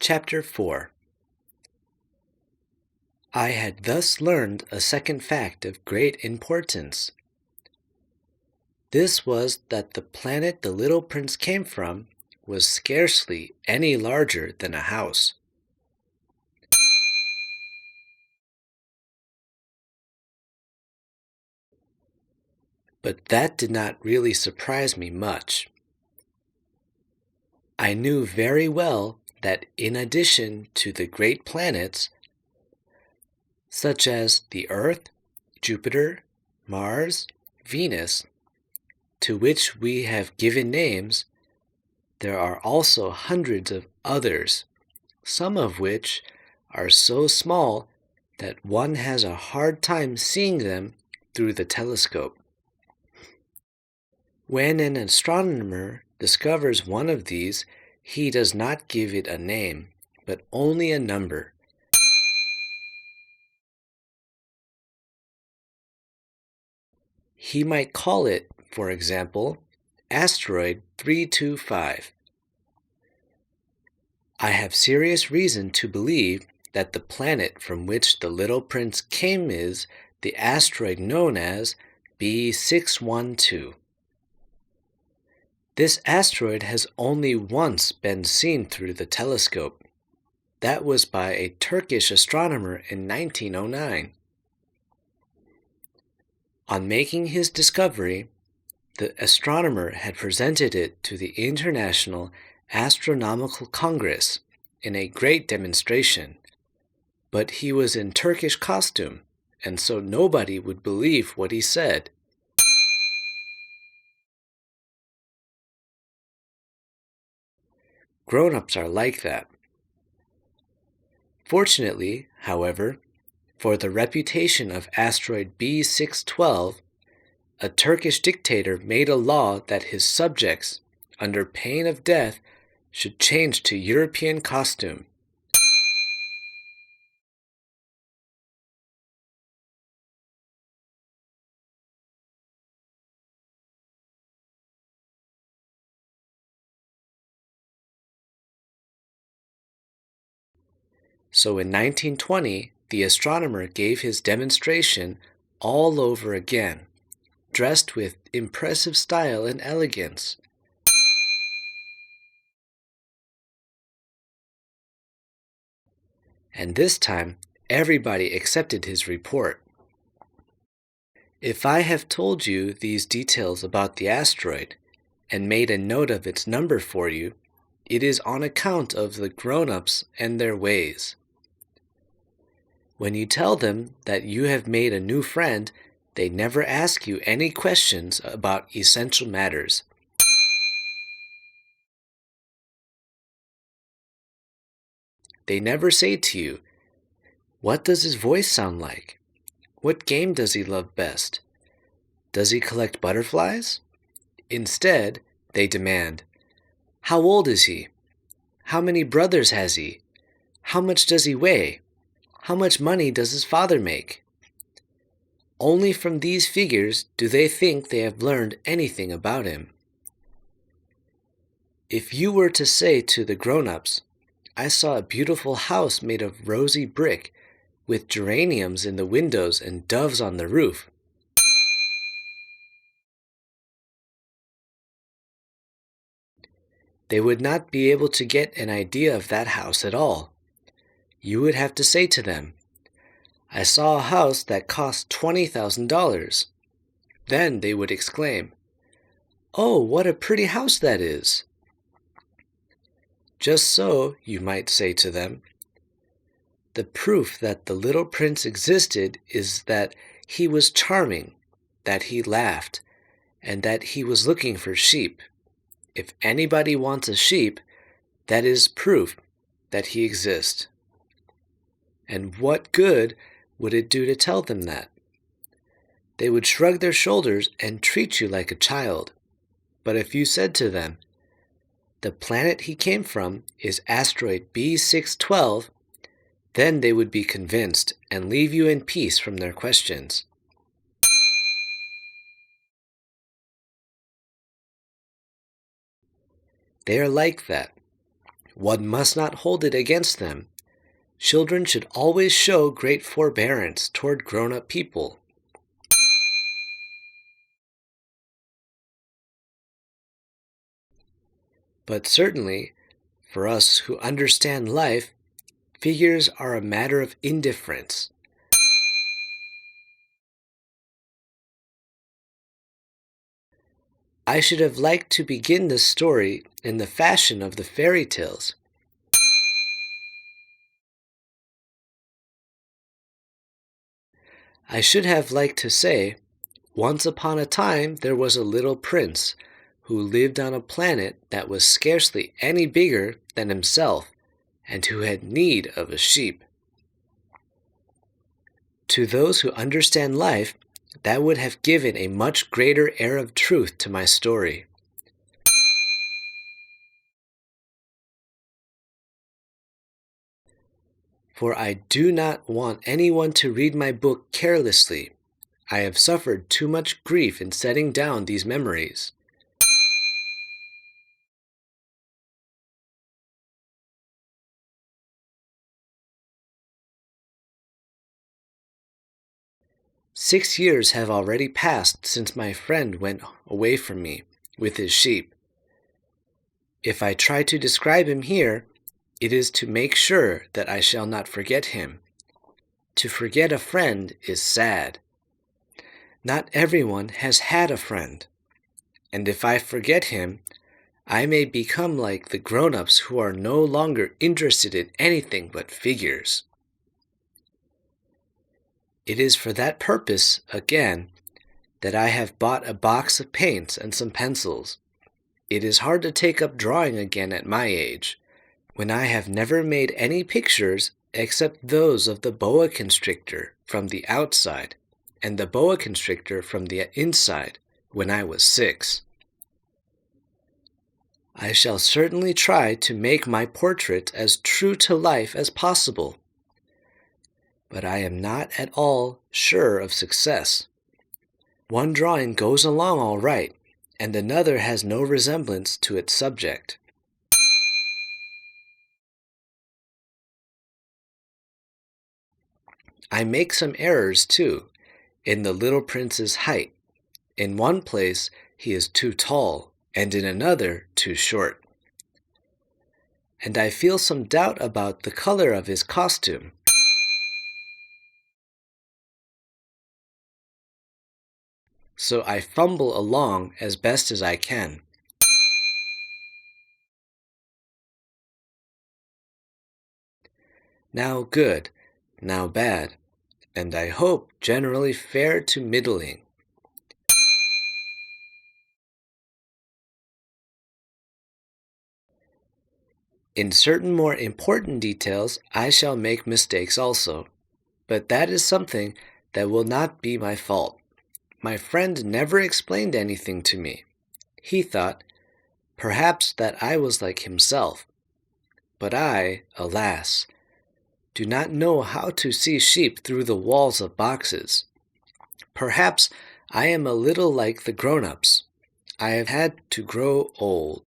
Chapter 4 I had thus learned a second fact of great importance. This was that the planet the little prince came from was scarcely any larger than a house. But that did not really surprise me much. I knew very well that in addition to the great planets, such as the Earth, Jupiter, Mars, Venus, to which we have given names, there are also hundreds of others, some of which are so small that one has a hard time seeing them through the telescope. When an astronomer discovers one of these, he does not give it a name, but only a number. He might call it, for example, asteroid 325. I have serious reason to believe that the planet from which the little prince came is the asteroid known as B612. This asteroid has only once been seen through the telescope. That was by a Turkish astronomer in 1909. On making his discovery, the astronomer had presented it to the International Astronomical Congress in a great demonstration, but he was in Turkish costume, and so nobody would believe what he said. Grown-ups are like that. Fortunately, however, for the reputation of asteroid B612, a Turkish dictator made a law that his subjects, under pain of death, should change to European costume. So in 1920, the astronomer gave his demonstration all over again, dressed with impressive style and elegance. And this time, everybody accepted his report. If I have told you these details about the asteroid and made a note of its number for you, it is on account of the grown-ups and their ways. When you tell them that you have made a new friend, they never ask you any questions about essential matters. They never say to you, "What does his voice sound like? What game does he love best? Does he collect butterflies?" Instead, they demand, "How old is he? How many brothers has he? How much does he weigh? How much money does his father make?" Only from these figures do they think they have learned anything about him. If you were to say to the grown-ups, "I saw a beautiful house made of rosy brick, with geraniums in the windows and doves on the roof," they would not be able to get an idea of that house at all. You would have to say to them, "I saw a house that cost $20,000. Then they would exclaim, "Oh, what a pretty house that is!" Just so, you might say to them, the proof that the little prince existed is that he was charming, that he laughed, and that he was looking for sheep. If anybody wants a sheep, that is proof that he exists. And what good would it do to tell them that? They would shrug their shoulders and treat you like a child. But if you said to them, "The planet he came from is asteroid B612, then they would be convinced and leave you in peace from their questions. They are like that. one must not hold it against them. Children should always show great forbearance toward grown-up people. But certainly, for us who understand life, figures are a matter of indifference. I should have liked to begin this story in the fashion of the fairy tales. I should have liked to say, once upon a time there was a little prince who lived on a planet that was scarcely any bigger than himself and who had need of a sheep. To those who understand life, that would have given a much greater air of truth to my story. For I do not want anyone to read my book carelessly. I have suffered too much grief in setting down these memories. "6 years have already passed since my friend went away from me with his sheep. If I try to describe him here, it is to make sure that I shall not forget him. To forget a friend is sad. Not everyone has had a friend, and if I forget him, I may become like the grown-ups who are no longer interested in anything but figures. It is for that purpose, again, that I have bought a box of paints and some pencils. It is hard to take up drawing again at my age, when I have never made any pictures except those of the boa constrictor from the outside and the boa constrictor from the inside when I was 6. I shall certainly try to make my portrait as true to life as possible, but I am not at all sure of success. One drawing goes along all right, and another has no resemblance to its subject. I make some errors, too, in the little prince's height. In one place he is too tall, and in another too short. And I feel some doubt about the color of his costume. So I fumble along as best as I can. Now good, now bad, and I hope generally fair to middling. In certain more important details, I shall make mistakes also, but that is something that will not be my fault. My friend never explained anything to me. He thought, perhaps, that I was like himself. But I, alas, do not know how to see sheep through the walls of boxes. Perhaps I am a little like the grown-ups. I have had to grow old.